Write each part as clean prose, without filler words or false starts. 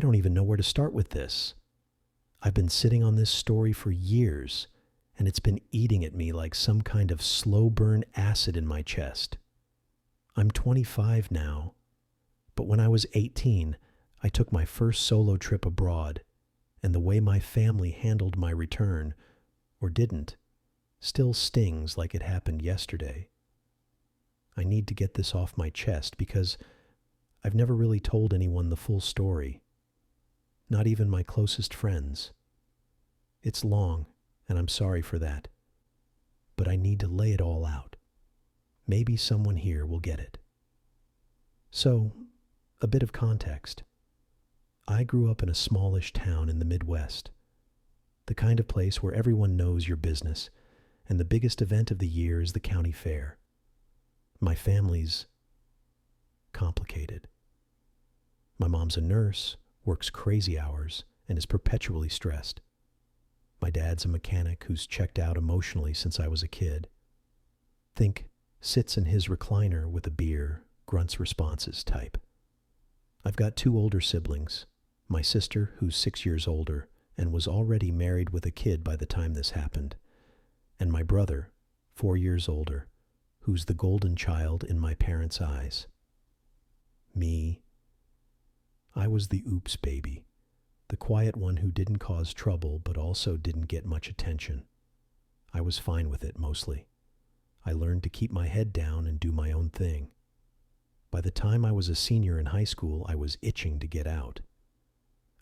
I don't even know where to start with this. I've been sitting on this story for years, and it's been eating at me like some kind of slow burn acid in my chest. I'm 25 now, but when I was 18, I took my first solo trip abroad, and the way my family handled my return, or didn't, still stings like it happened yesterday. I need to get this off my chest because I've never really told anyone the full story, not even my closest friends. It's long, and I'm sorry for that, but I need to lay it all out. Maybe someone here will get it. So, a bit of context. I grew up in a smallish town in the Midwest, the kind of place where everyone knows your business, and the biggest event of the year is the county fair. My family's complicated. My mom's a nurse, works crazy hours, and is perpetually stressed. My dad's a mechanic who's checked out emotionally since I was a kid. Think, sits in his recliner with a beer, grunts responses type. I've got 2 older siblings, my sister, who's 6 years older and was already married with a kid by the time this happened, and my brother, 4 years older, who's the golden child in my parents' eyes. Me. I was the oops baby, the quiet one who didn't cause trouble but also didn't get much attention. I was fine with it mostly. I learned to keep my head down and do my own thing. By the time I was a senior in high school, I was itching to get out.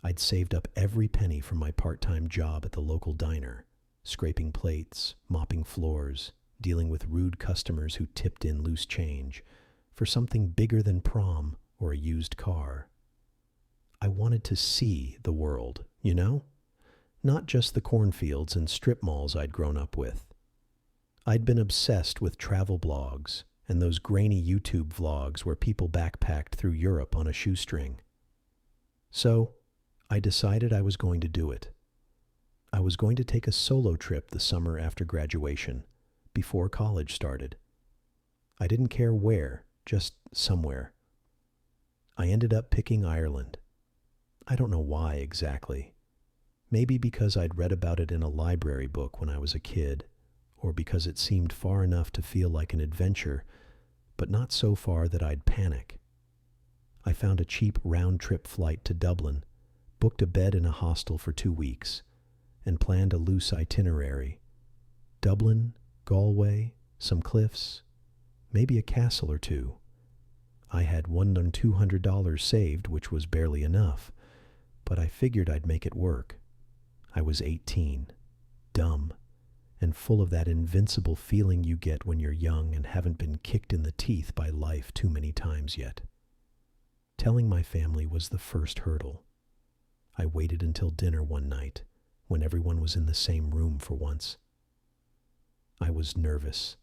I'd saved up every penny from my part-time job at the local diner, scraping plates, mopping floors, dealing with rude customers who tipped in loose change, for something bigger than prom or a used car. I wanted to see the world, you know? Not just the cornfields and strip malls I'd grown up with. I'd been obsessed with travel blogs and those grainy YouTube vlogs where people backpacked through Europe on a shoestring. So, I decided I was going to do it. I was going to take a solo trip the summer after graduation, before college started. I didn't care where, just somewhere. I ended up picking Ireland. I don't know why exactly. Maybe because I'd read about it in a library book when I was a kid, or because it seemed far enough to feel like an adventure, but not so far that I'd panic. I found a cheap round-trip flight to Dublin, booked a bed in a hostel for 2 weeks, and planned a loose itinerary. Dublin, Galway, some cliffs, maybe a castle or two. I had $100 saved, which was barely enough, but I figured I'd make it work. I was 18, dumb, and full of that invincible feeling you get when you're young and haven't been kicked in the teeth by life too many times yet. Telling my family was the first hurdle. I waited until dinner one night, when everyone was in the same room for once. I was nervous,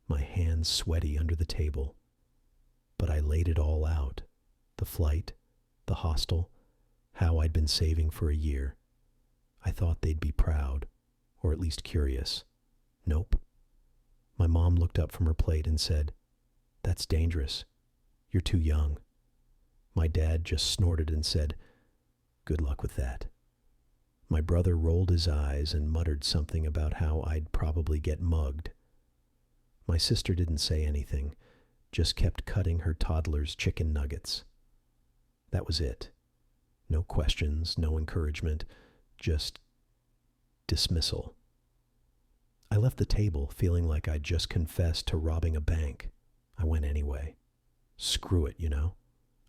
my hands sweaty under the table. But I laid it all out. The flight, the hostel, how I'd been saving for a year. I thought they'd be proud, or at least curious. Nope. My mom looked up from her plate and said, "That's dangerous. You're too young." My dad just snorted and said, "Good luck with that." My brother rolled his eyes and muttered something about how I'd probably get mugged. My sister didn't say anything, just kept cutting her toddler's chicken nuggets. That was it. No questions, no encouragement, just dismissal. I left the table feeling like I'd just confessed to robbing a bank. I went anyway. Screw it, you know?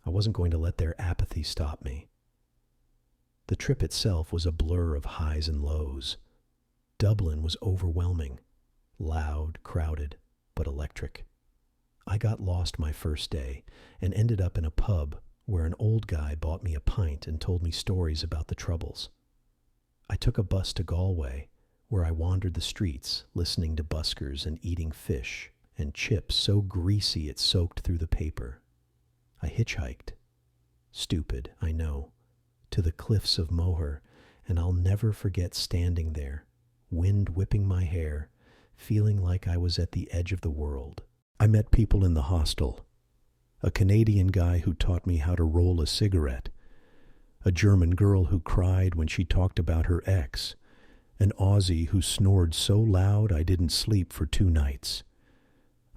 I wasn't going to let their apathy stop me. The trip itself was a blur of highs and lows. Dublin was overwhelming, loud, crowded, but electric. I got lost my first day and ended up in a pub where an old guy bought me a pint and told me stories about the Troubles. I took a bus to Galway, where I wandered the streets, listening to buskers and eating fish and chips so greasy it soaked through the paper. I hitchhiked. Stupid, I know. To the cliffs of Moher, and I'll never forget standing there, wind whipping my hair, feeling like I was at the edge of the world. I met people in the hostel. A Canadian guy who taught me how to roll a cigarette. a German girl who cried when she talked about her ex, an Aussie who snored so loud I didn't sleep for 2 nights.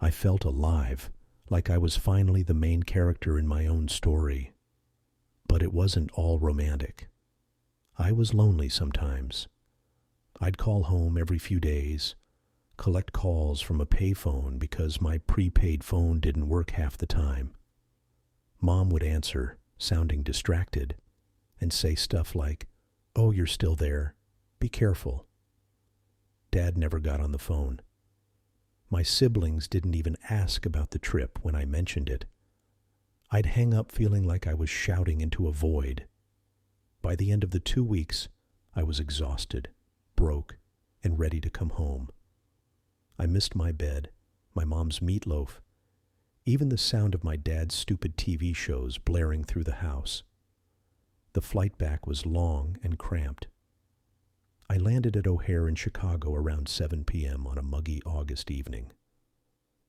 I felt alive, like I was finally the main character in my own story. But it wasn't all romantic. I was lonely sometimes. I'd call home every few days, collect calls from a payphone because my prepaid phone didn't work half the time. Mom would answer, sounding distracted, and say stuff like, "Oh, you're still there. Be careful." Dad never got on the phone. My siblings didn't even ask about the trip when I mentioned it. I'd hang up feeling like I was shouting into a void. By the end of the 2 weeks, I was exhausted, broke, and ready to come home. I missed my bed, my mom's meatloaf, even the sound of my dad's stupid TV shows blaring through the house. The flight back was long and cramped. I landed at O'Hare in Chicago around 7 p.m. on a muggy August evening.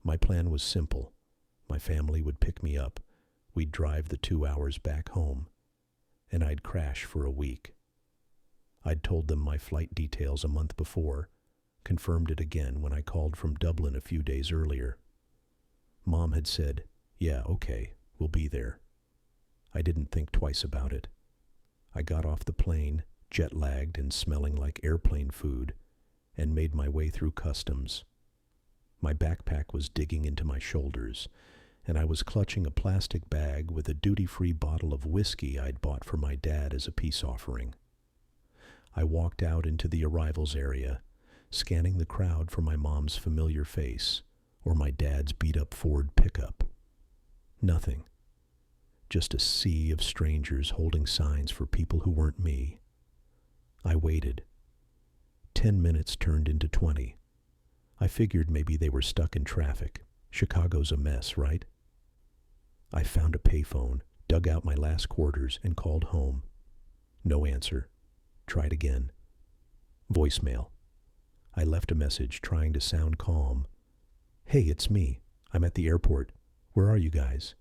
My plan was simple. My family would pick me up, we'd drive the 2 hours back home, and I'd crash for a week. I'd told them my flight details a month before, confirmed it again when I called from Dublin a few days earlier. Mom had said, "Yeah, okay, we'll be there." I didn't think twice about it. I got off the plane, jet-lagged and smelling like airplane food, and made my way through customs. My backpack was digging into my shoulders, and I was clutching a plastic bag with a duty-free bottle of whiskey I'd bought for my dad as a peace offering. I walked out into the arrivals area, scanning the crowd for my mom's familiar face or my dad's beat-up Ford pickup. Nothing. Just a sea of strangers holding signs for people who weren't me. I waited. 10 minutes turned into 20. I figured maybe they were stuck in traffic. Chicago's a mess, right? I found a payphone, dug out my last quarters, and called home. No answer. Tried again. Voicemail. I left a message trying to sound calm. "Hey, it's me. I'm at the airport. Where are you guys?"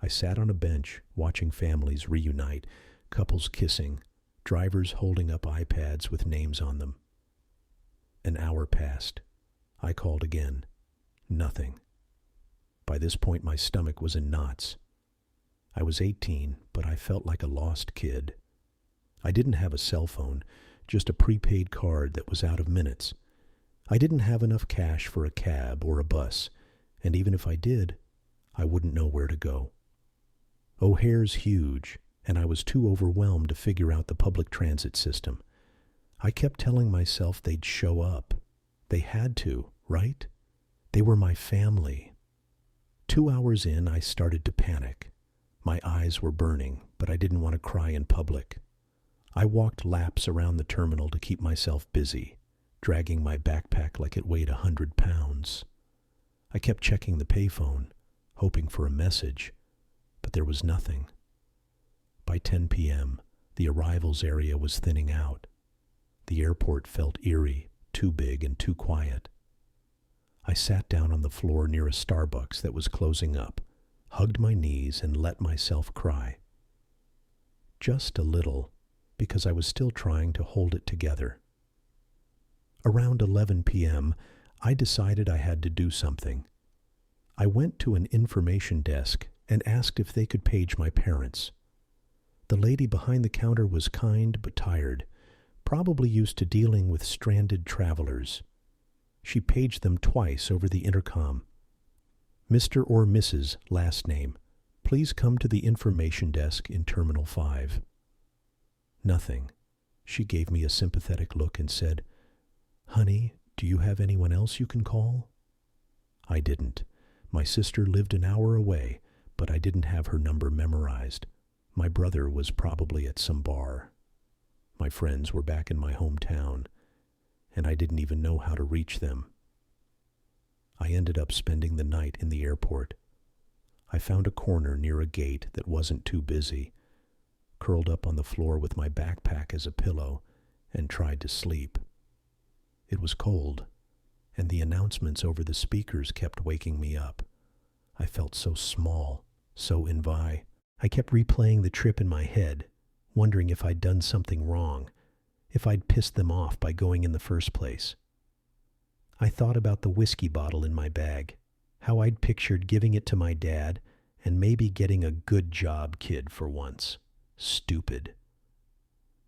I sat on a bench watching families reunite, couples kissing, drivers holding up iPads with names on them. An hour passed. I called again. Nothing. By this point, my stomach was in knots. I was 18, but I felt like a lost kid. I didn't have a cell phone, just a prepaid card that was out of minutes. I didn't have enough cash for a cab or a bus, and even if I did, I wouldn't know where to go. O'Hare's huge, and I was too overwhelmed to figure out the public transit system. I kept telling myself they'd show up. They had to, right? They were my family. 2 hours in, I started to panic. My eyes were burning, but I didn't want to cry in public. I walked laps around the terminal to keep myself busy, dragging my backpack like it weighed 100 pounds. I kept checking the payphone, hoping for a message, but there was nothing. By 10 p.m., the arrivals area was thinning out. The airport felt eerie, too big and too quiet. I sat down on the floor near a Starbucks that was closing up, hugged my knees, and let myself cry. Just a little, because I was still trying to hold it together. Around 11 p.m., I decided I had to do something. I went to an information desk and asked if they could page my parents. The lady behind the counter was kind but tired, probably used to dealing with stranded travelers. She paged them twice over the intercom. "Mr. or Mrs. last name, please come to the information desk in Terminal 5. Nothing. She gave me a sympathetic look and said, "Honey, do you have anyone else you can call?" I didn't. My sister lived an hour away, but I didn't have her number memorized. My brother was probably at some bar. My friends were back in my hometown, and I didn't even know how to reach them. I ended up spending the night in the airport. I found a corner near a gate that wasn't too busy, curled up on the floor with my backpack as a pillow, and tried to sleep. It was cold, and the announcements over the speakers kept waking me up. I felt so small, so envy. I kept replaying the trip in my head, wondering if I'd done something wrong, if I'd pissed them off by going in the first place. I thought about the whiskey bottle in my bag, how I'd pictured giving it to my dad and maybe getting a good job kid for once. Stupid.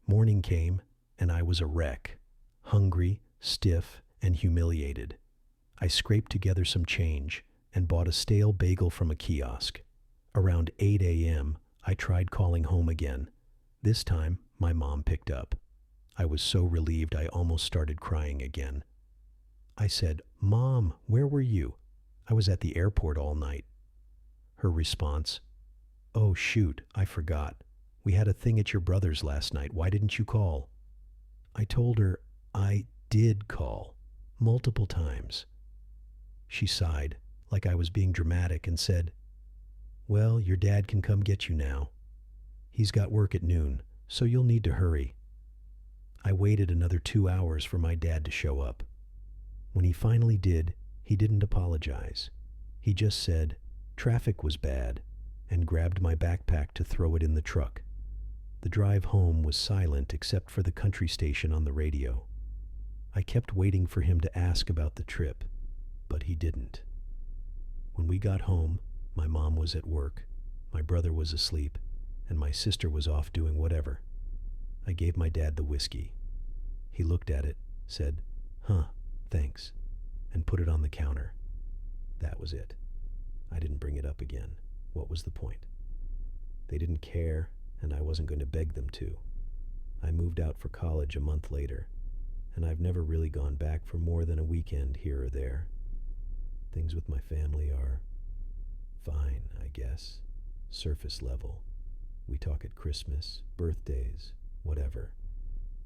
Morning came, and I was a wreck, hungry, stiff, and humiliated. I scraped together some change and bought a stale bagel from a kiosk. Around 8 a.m., I tried calling home again. This time, my mom picked up. I was so relieved I almost started crying again. I said, "Mom, where were you? I was at the airport all night." Her response, "Oh shoot, I forgot. We had a thing at your brother's last night. Why didn't you call?" I told her I did call, multiple times. She sighed, like I was being dramatic, and said, "Well, your dad can come get you now. He's got work at noon, so you'll need to hurry." I waited another 2 hours for my dad to show up. When he finally did, he didn't apologize. He just said, "Traffic was bad," and grabbed my backpack to throw it in the truck. The drive home was silent except for the country station on the radio. I kept waiting for him to ask about the trip, but he didn't. When we got home, my mom was at work, my brother was asleep, and my sister was off doing whatever. I gave my dad the whiskey. He looked at it, said, "Huh, thanks," and put it on the counter. That was it. I didn't bring it up again. What was the point? They didn't care, and I wasn't going to beg them to. I moved out for college a month later, and I've never really gone back for more than a weekend here or there. Things with my family are fine, I guess. Surface level. We talk at Christmas, birthdays, whatever.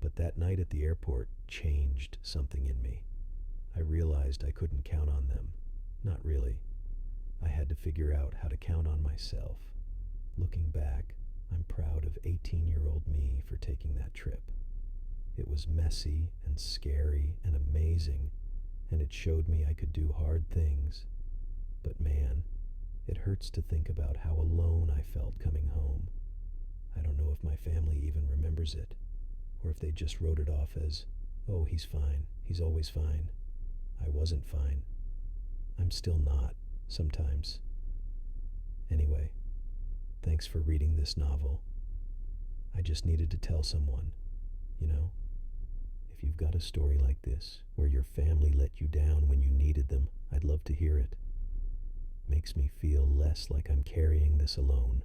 But that night at the airport changed something in me. I realized I couldn't count on them. Not really. I had to figure out how to count on myself. Looking back, I'm proud of 18-year-old me for taking that trip. It was messy and scary and amazing, and it showed me I could do hard things. But man, it hurts to think about how alone I felt coming home. I don't know if my family even remembers it, or if they just wrote it off as, "Oh, he's fine. He's always fine." I wasn't fine. I'm still not, sometimes. Anyway, thanks for reading this novel. I just needed to tell someone, you know? If you've got a story like this, where your family let you down when you needed them, I'd love to hear it. Makes me feel less like I'm carrying this alone.